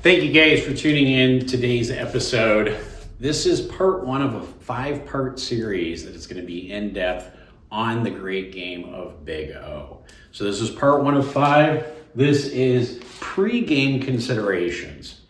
Thank you guys for tuning in today's episode. This is part one of a 5-part series that is going to be in depth on the great game of Big O. So this is part 1 of 5. This is pre-game considerations.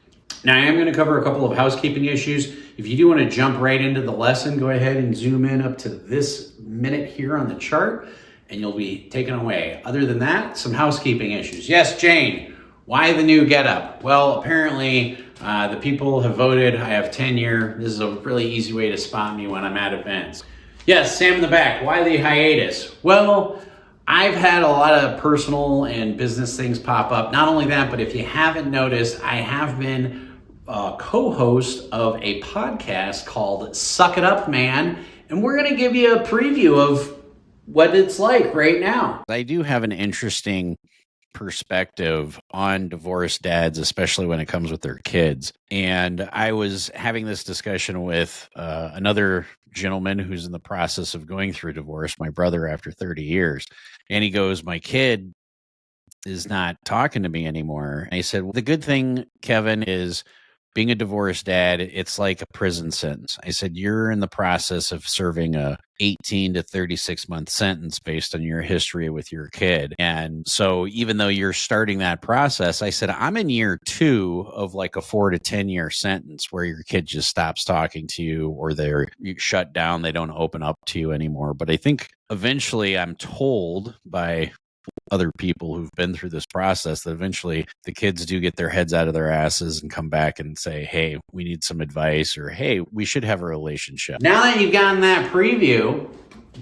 Now I am going to cover a couple of housekeeping issues. If you do want to jump right into the lesson, go ahead and zoom in up to this minute here on the chart and you'll be taken away. Other than that, some housekeeping issues. Yes, Jane. Why the new getup? Well, apparently the people have voted. I have tenure. This is a really easy way to spot me when I'm at events. Yes, Sam in the back. Why the hiatus? Well, I've had a lot of personal and business things pop up. Not only that, but if you haven't noticed, I have been a co-host of a podcast called Suck It Up, Man. And we're going to give you a preview of what it's like right now. I do have an interesting perspective on divorced dads, especially when it comes with their kids. And I was having this discussion with another gentleman who's in the process of going through divorce, my brother, after 30 years. And he goes, my kid is not talking to me anymore. And I said, well, the good thing, Kevin, is being a divorced dad, it's like a prison sentence. I said, you're in the process of serving a 18 to 36 month sentence based on your history with your kid. And so even though you're starting that process, I said, I'm in year 2 of like a 4 to 10 year sentence where your kid just stops talking to you or they're shut down. They don't open up to you anymore. But I think eventually I'm told by other people who've been through this process that eventually the kids do get their heads out of their asses and come back and say, hey, we need some advice, or hey, we should have a relationship. Now that you've gotten that preview,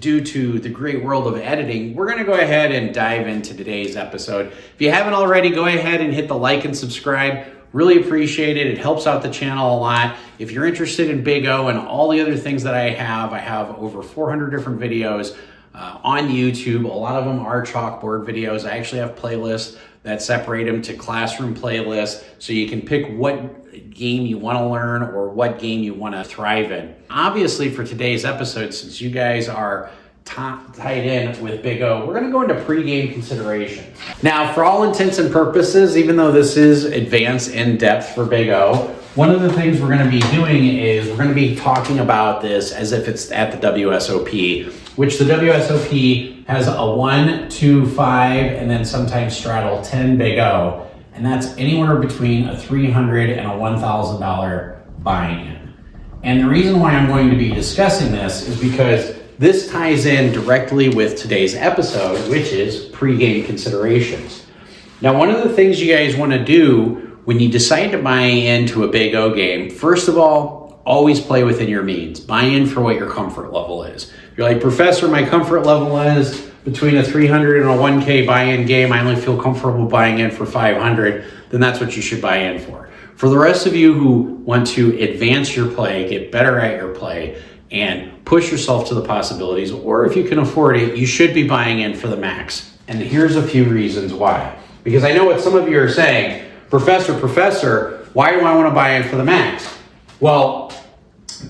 due to the great world of editing, we're going to go ahead and dive into today's episode. If you haven't already, go ahead and hit the like and subscribe. Really appreciate it. It helps out the channel a lot. If you're interested in Big O and all the other things that I have over 400 different videos on YouTube. A lot of them are chalkboard videos. I actually have playlists that separate them to classroom playlists so you can pick what game you want to learn or what game you want to thrive in. Obviously, for today's episode, since you guys are tied in with Big O, we're going to go into pregame considerations. Now, for all intents and purposes, even though this is advanced in depth for Big O, one of the things we're going to be doing is we're going to be talking about this as if it's at the WSOP, which the WSOP has a 1, 2, 5, and then sometimes straddle 10 Big O. And that's anywhere between a $300 and a $1,000 buy-in. And the reason why I'm going to be discussing this is because this ties in directly with today's episode, which is pregame considerations. Now, one of the things you guys want to do when you decide to buy into a Big O game, first of all, always play within your means. Buy in for what your comfort level is. If you're like, Professor, my comfort level is between a 300 and a 1K buy-in game. I only feel comfortable buying in for 500. Then that's what you should buy in for. For the rest of you who want to advance your play, get better at your play, and push yourself to the possibilities, or if you can afford it, you should be buying in for the max. And here's a few reasons why. Because I know what some of you are saying, Professor, why do I want to buy in for the max? Well,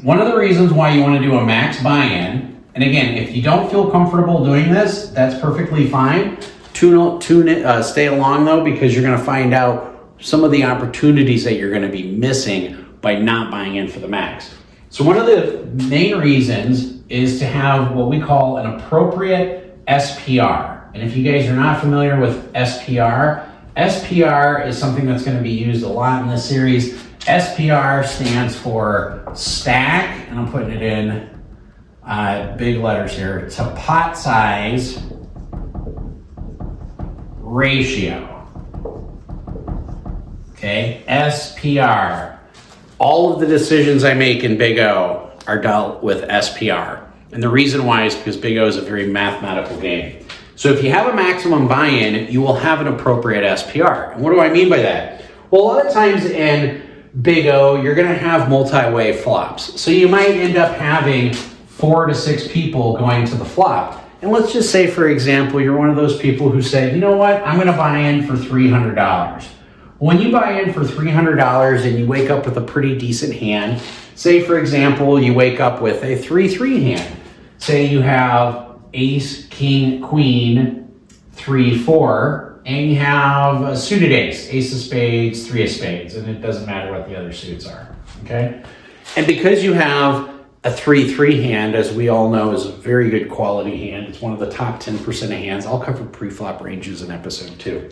one of the reasons why you want to do a max buy-in, and again, if you don't feel comfortable doing this, that's perfectly fine. Stay along though, because you're going to find out some of the opportunities that you're going to be missing by not buying in for the max. So one of the main reasons is to have what we call an appropriate SPR. And if you guys are not familiar with SPR is something that's going to be used a lot in this series. SPR stands for stack, and I'm putting it in big letters here, to pot size ratio. Okay, SPR. All of the decisions I make in Big O are dealt with SPR. And the reason why is because Big O is a very mathematical game. So if you have a maximum buy-in, you will have an appropriate SPR. And what do I mean by that? Well, a lot of times in Big O, you're going to have multi-way flops. So you might end up having 4 to 6 people going to the flop. And let's just say, for example, you're one of those people who say, you know what, I'm going to buy in for $300. When you buy in for $300 and you wake up with a pretty decent hand, say, for example, you wake up with a 3-3 hand. Say you have ace, king, queen, 3, 4. and you have a suited ace, ace of spades, three of spades, and it doesn't matter what the other suits are, okay? And because you have a 3-3 hand, as we all know, is a very good quality hand. It's one of the top 10% of hands. I'll cover pre-flop ranges in episode 2.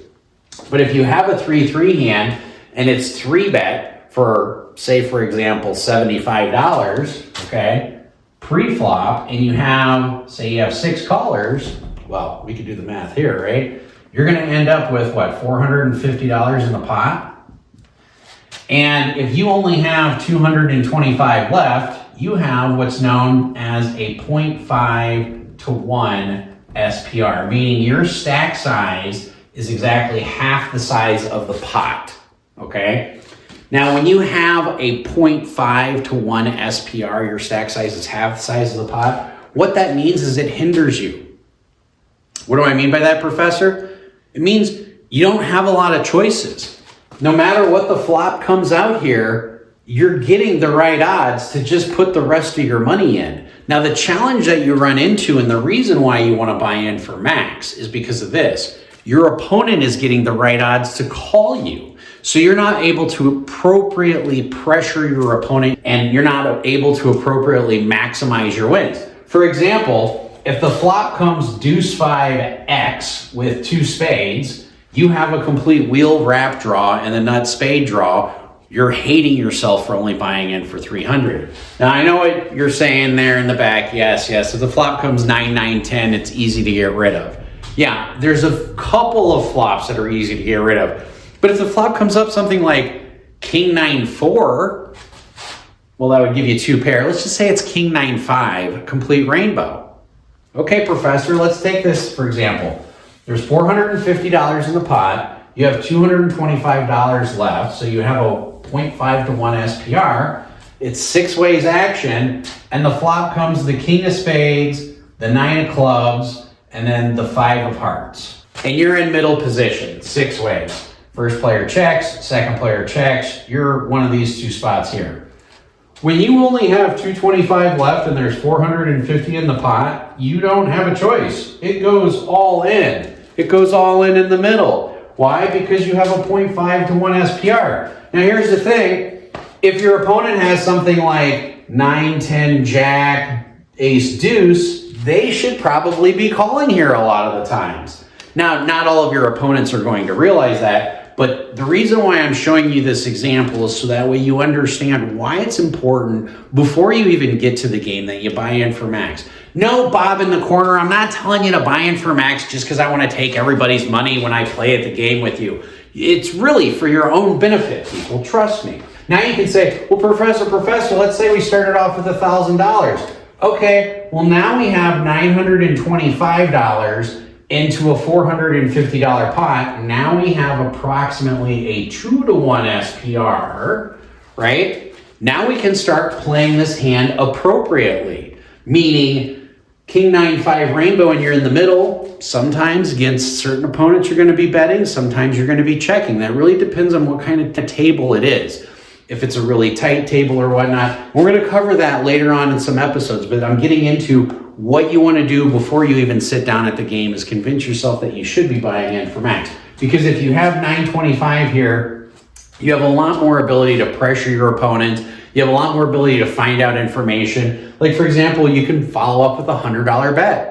But if you have a 3-3 hand and it's 3-bet for, say, for example, $75, okay, pre-flop, and you have, say you have 6 callers, well, we could do the math here, right? You're going to end up with, what, $450 in the pot? And if you only have 225 left, you have what's known as a 0.5 to 1 SPR, meaning your stack size is exactly half the size of the pot, okay? Now, when you have a 0.5 to 1 SPR, your stack size is half the size of the pot, what that means is it hinders you. What do I mean by that, Professor? It means you don't have a lot of choices. No matter what the flop comes out here, you're getting the right odds to just put the rest of your money in. Now, the challenge that you run into and the reason why you want to buy in for max is because of this. Your opponent is getting the right odds to call you. So you're not able to appropriately pressure your opponent and you're not able to appropriately maximize your wins. For example, if the flop comes deuce 5X with 2 spades, you have a complete wheel wrap draw and a nut spade draw. You're hating yourself for only buying in for 300. Now, I know what you're saying there in the back. Yes. If the flop comes 9-9-10, it's easy to get rid of. Yeah, there's a couple of flops that are easy to get rid of. But if the flop comes up something like king 9-4, well, that would give you 2 pair. Let's just say it's king 9-5, complete rainbow. Okay, Professor, let's take this for example. There's $450 in the pot. You have $225 left, so you have a 0.5 to 1 SPR. It's 6 ways action, and the flop comes the king of spades, the 9 of clubs, and then the 5 of hearts. And you're in middle position, 6 ways. First player checks, second player checks. You're one of these 2 spots here. When you only have 225 left and there's 450 in the pot, you don't have a choice. It goes all in. It goes all in the middle. Why? Because you have a 0.5 to 1 SPR. Now here's the thing. If your opponent has something like 9-10 jack, ace deuce, they should probably be calling here a lot of the times. Now, not all of your opponents are going to realize that, but the reason why I'm showing you this example is so that way you understand why it's important before you even get to the game that you buy in for max. No, Bob in the corner, I'm not telling you to buy in for max just because I want to take everybody's money when I play at the game with you. It's really for your own benefit, people. Trust me. Now you can say, well, Professor, let's say we started off with $1,000. Okay, well, now we have $925 into a $450 pot. Now we have approximately a 2 to 1 SPR, right? Now we can start playing this hand appropriately, meaning king 9-5 rainbow and you're in the middle. Sometimes against certain opponents you're going to be betting, sometimes you're going to be checking. That really depends on what kind of table it is. If it's a really tight table or whatnot, we're going to cover that later on in some episodes, but I'm getting into what you want to do before you even sit down at the game is convince yourself that you should be buying in for max. Because if you have 925 here, you have a lot more ability to pressure your opponent. You have a lot more ability to find out information. Like, for example, you can follow up with a $100 bet.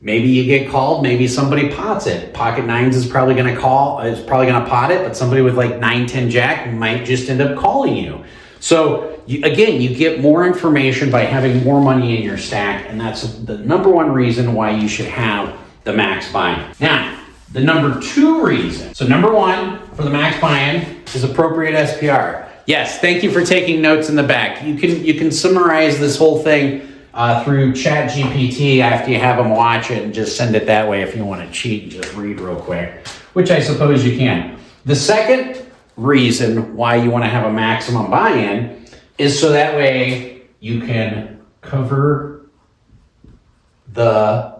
Maybe you get called, maybe somebody pots it. Pocket nines is probably going to pot it, but somebody with like 9-10 jack might just end up calling you. So again, you get more information by having more money in your stack, and that's the number one reason why you should have the max buy-in. Now, the number 2 reason. So number 1 for the max buy-in is appropriate SPR. Yes, thank you for taking notes in the back. You can summarize this whole thing through ChatGPT after you have them watch it and just send it that way if you want to cheat and just read real quick, which I suppose you can. The second reason why you want to have a maximum buy-in is so that way you can cover the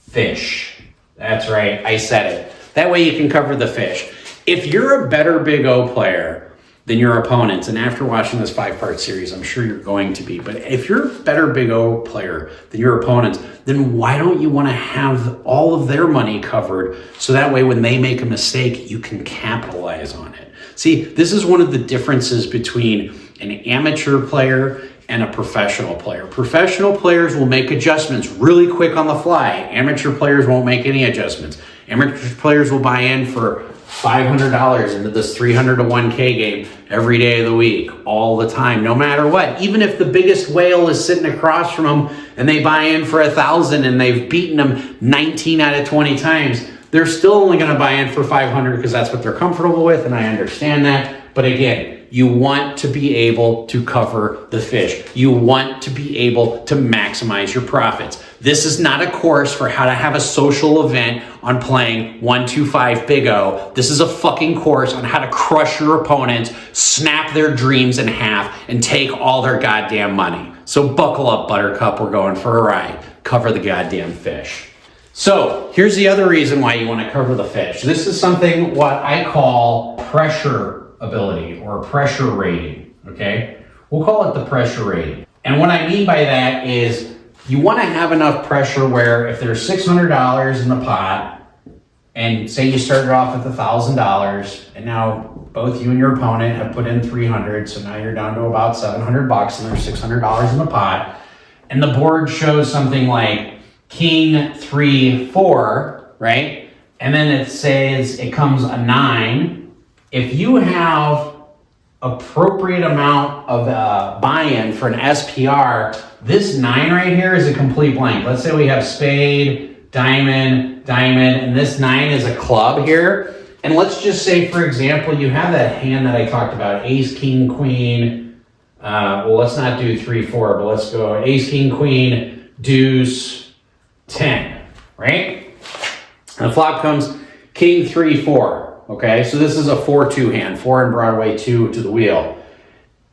fish. That's right, I said it. That way you can cover the fish. If you're a better Big O player, than your opponents. And after watching this 5-part series, I'm sure you're going to be. But if you're a better Big O player than your opponents, then why don't you want to have all of their money covered so that way when they make a mistake, you can capitalize on it? See, this is one of the differences between an amateur player and a professional player. Professional players will make adjustments really quick on the fly. Amateur players won't make any adjustments. Amateur players will buy in for $500 into this 300 to 1K game every day of the week, all the time, no matter what. Even if the biggest whale is sitting across from them and they buy in for 1,000 and they've beaten them 19 out of 20 times, they're still only going to buy in for 500 because that's what they're comfortable with, and I understand that. But again, you want to be able to cover the fish. You want to be able to maximize your profits. This is not a course for how to have a social event on playing 1-2-5 Big O. This is a fucking course on how to crush your opponents, snap their dreams in half, and take all their goddamn money. So buckle up, Buttercup. We're going for a ride. Cover the goddamn fish. So here's the other reason why you want to cover the fish. This is something what I call pressure ability or pressure rating, okay? We'll call it the pressure rating. And what I mean by that is you want to have enough pressure where if there's $600 in the pot and say you started off with $1,000 and now both you and your opponent have put in 300, so now you're down to about $700 and there's $600 in the pot, and the board shows something like King 3 4, right? And then it says it comes a 9. If you have appropriate amount of buy-in for an SPR, this 9 right here is a complete blank. Let's say we have spade, diamond, diamond, and this 9 is a club here. And let's just say, for example, you have that hand that I talked about, ace, king, queen. Well, let's not do 3 4, but let's go ace, king, queen, deuce, 10, right? And the flop comes king 3 4. Okay, so this is a 4-2 hand, 4 and Broadway, 2 to the wheel.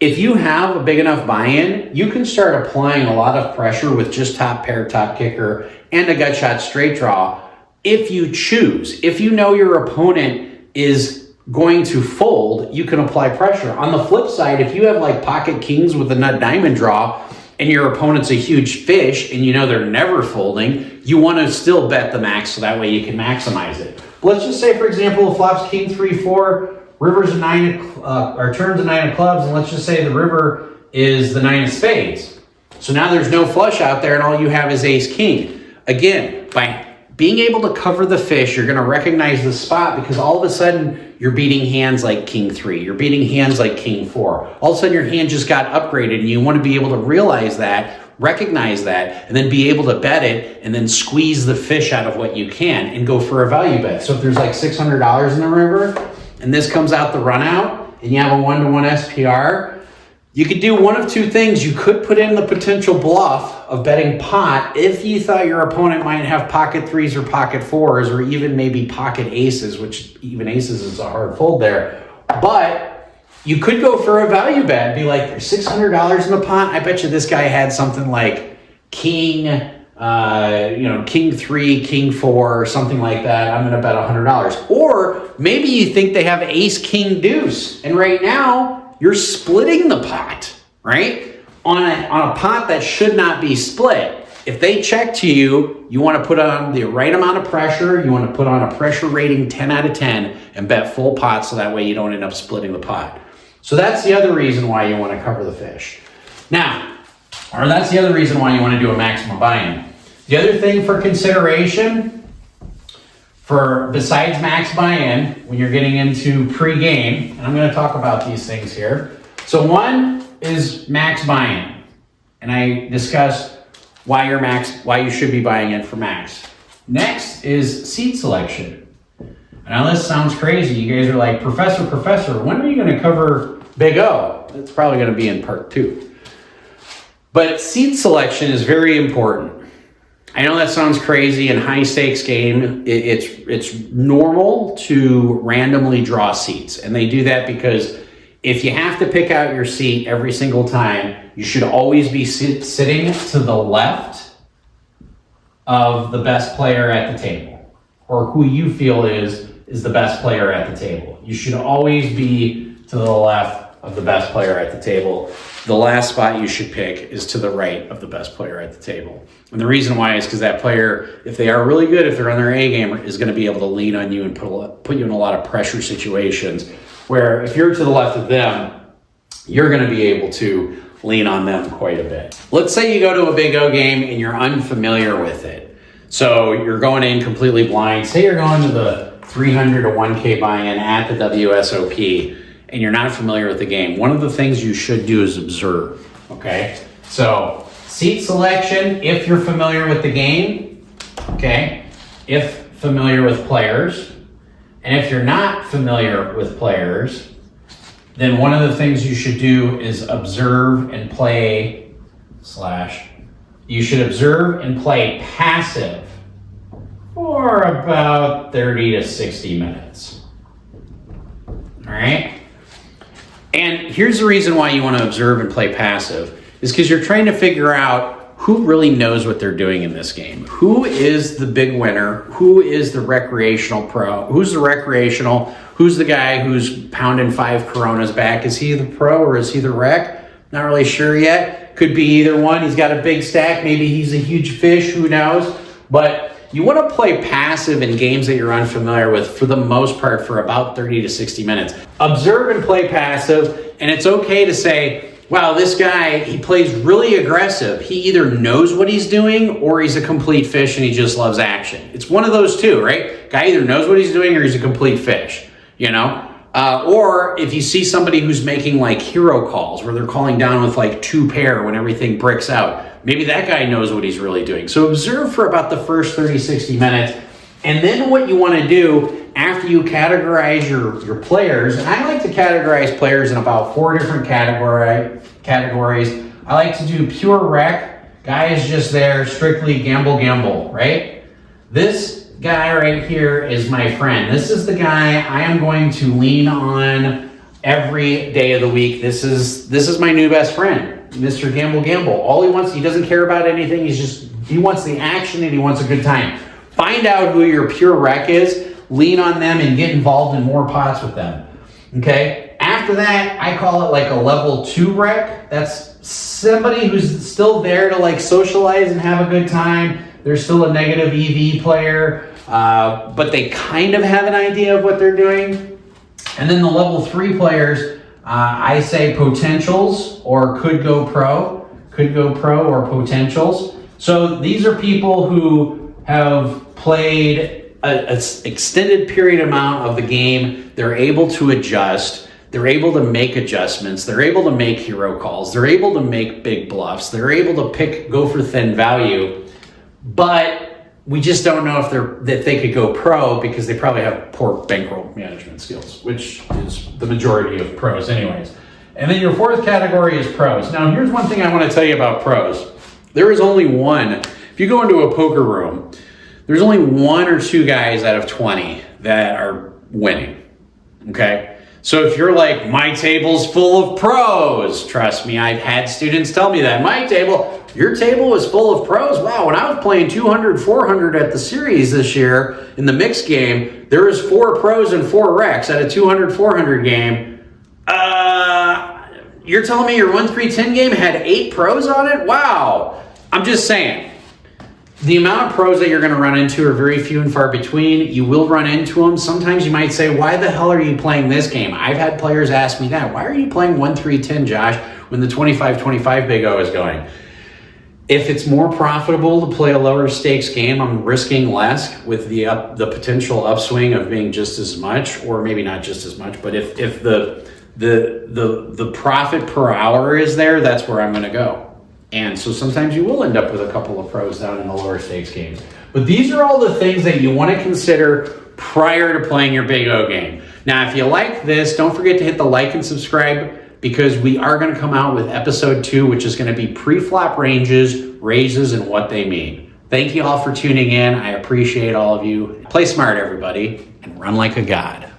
If you have a big enough buy-in, you can start applying a lot of pressure with just top pair, top kicker, and a gut shot straight draw if you choose. If you know your opponent is going to fold, you can apply pressure. On the flip side, if you have like pocket kings with a nut diamond draw and your opponent's a huge fish and you know they're never folding, you want to still bet the max so that way you can maximize it. Let's just say, for example, the flop's king 3 4, river's a 9 or turns a 9 of clubs, and let's just say the river is the 9 of spades. So now there's no flush out there, and all you have is ace king. Again, by being able to cover the fish, you're going to recognize the spot because all of a sudden you're beating hands like king 3, you're beating hands like king 4. All of a sudden your hand just got upgraded, and you want to be able to realize that, recognize that, and then be able to bet it and then squeeze the fish out of what you can and go for a value bet. So if there's like $600 in the river and this comes out the run out and you have a 1-to-1 SPR, you could do one of two things. You could put in the potential bluff of betting pot if you thought your opponent might have pocket 3s or pocket 4s or even maybe pocket aces, which even aces is a hard fold there. But you could go for a value bet and be like, there's $600 in the pot. I bet you this guy had something like king, king 3, king 4, or something like that. I'm going to bet $100. Or maybe you think they have ace, king, deuce. And right now you're splitting the pot, right? On a pot that should not be split. If they check to you, you want to put on the right amount of pressure. You want to put on a pressure rating 10 out of 10 and bet full pot so that way you don't end up splitting the pot. So that's the other reason why you want to cover the fish. Now, or that's the other reason why you want to do a maximum buy-in. The other thing for consideration for besides max buy-in when you're getting into pre-game, and I'm going to talk about these things here. So one is max buy-in, and I discussed why you should be buying in for max. Next is seat selection. I know this sounds crazy. You guys are like, Professor, when are you going to cover Big O? It's probably going to be in part 2. But seat selection is very important. I know that sounds crazy. In high stakes game, it's normal to randomly draw seats. And they do that because if you have to pick out your seat every single time, you should always be sitting to the left of the best player at the table, or who you feel is the best player at the table. You should always be to the left of the best player at the table. The last spot you should pick is to the right of the best player at the table. And the reason why is because that player, if they are really good, if they're on their A game, is going to be able to lean on you and put you in a lot of pressure situations, where if you're to the left of them, you're going to be able to lean on them quite a bit. Let's say you go to a Big O game and you're unfamiliar with it. So you're going in completely blind. Say you're going to the 300 to 1K buy-in at the WSOP and you're not familiar with the game. One of the things you should do is observe, okay? So seat selection, if you're familiar with the game, okay? If familiar with players. And if you're not familiar with players, then one of the things you should do is observe and play you should observe and play passive for about 30 to 60 minutes. All right? And here's the reason why you want to observe and play passive is because you're trying to figure out who really knows what they're doing in this game. Who is the big winner? Who is the recreational pro? Who's the recreational? Who's the guy who's pounding 5 Coronas back? Is he the pro or is he the rec? Not really sure yet. Could be either one. He's got a big stack. Maybe he's a huge fish. Who knows? But you want to play passive in games that you're unfamiliar with for the most part for about 30 to 60 minutes. Observe and play passive, and it's okay to say, wow, this guy, he plays really aggressive. He either knows what he's doing or he's a complete fish and he just loves action. It's one of those two, right? Guy either knows what he's doing or he's a complete fish, you know? Or if you see somebody who's making like hero calls where they're calling down with like 2 pair when everything bricks out, maybe that guy knows what he's really doing. So observe for about the first 30, 60 minutes. And then what you want to do after you categorize your players, and I like to categorize players in about 4 different categories. I like to do pure rec. Guy is just there, strictly gamble, right? This guy right here is my friend. This is the guy I am going to lean on every day of the week. This is my new best friend, Mr. Gamble. All he wants, he doesn't care about anything. He wants the action and he wants a good time. Find out who your pure rec is, lean on them and get involved in more pots with them. Okay? After that, I call it like a level 2 rec. That's somebody who's still there to like socialize and have a good time. They're still a negative EV player, but they kind of have an idea of what they're doing. And then the level 3 players, I say potentials or could go pro or potentials. So these are people who have played an extended period amount of the game. They're able to adjust. They're able to make adjustments. They're able to make hero calls. They're able to make big bluffs. They're able to go for thin value. But we just don't know if they could go pro because they probably have poor bankroll management skills, which is the majority of pros anyways. And then your 4th category is pros. Now, here's one thing I want to tell you about pros. There is only one. If you go into a poker room, there's only 1 or 2 guys out of 20 that are winning, okay? So if you're like, my table's full of pros, trust me, I've had students tell me that. Your table is full of pros? Wow, when I was playing 200, 400 at the series this year in the mixed game, there was 4 pros and 4 recs at a 200, 400 game. You're telling me your 1-3-10 game had 8 pros on it? Wow. I'm just saying. The amount of pros that you're going to run into are very few and far between. You will run into them. Sometimes you might say, why the hell are you playing this game? I've had players ask me that. Why are you playing 1-3-10, Josh, when the 25-25 Big O is going? If it's more profitable to play a lower stakes game, I'm risking less with the potential upswing of being just as much, or maybe not just as much, but if the profit per hour is there, that's where I'm going to go. And so sometimes you will end up with a couple of pros down in the lower stakes games. But these are all the things that you want to consider prior to playing your Big O game. Now, if you like this, don't forget to hit the like and subscribe, because we are going to come out with episode 2, which is going to be pre-flop ranges, raises, and what they mean. Thank you all for tuning in. I appreciate all of you. Play smart, everybody, and run like a god.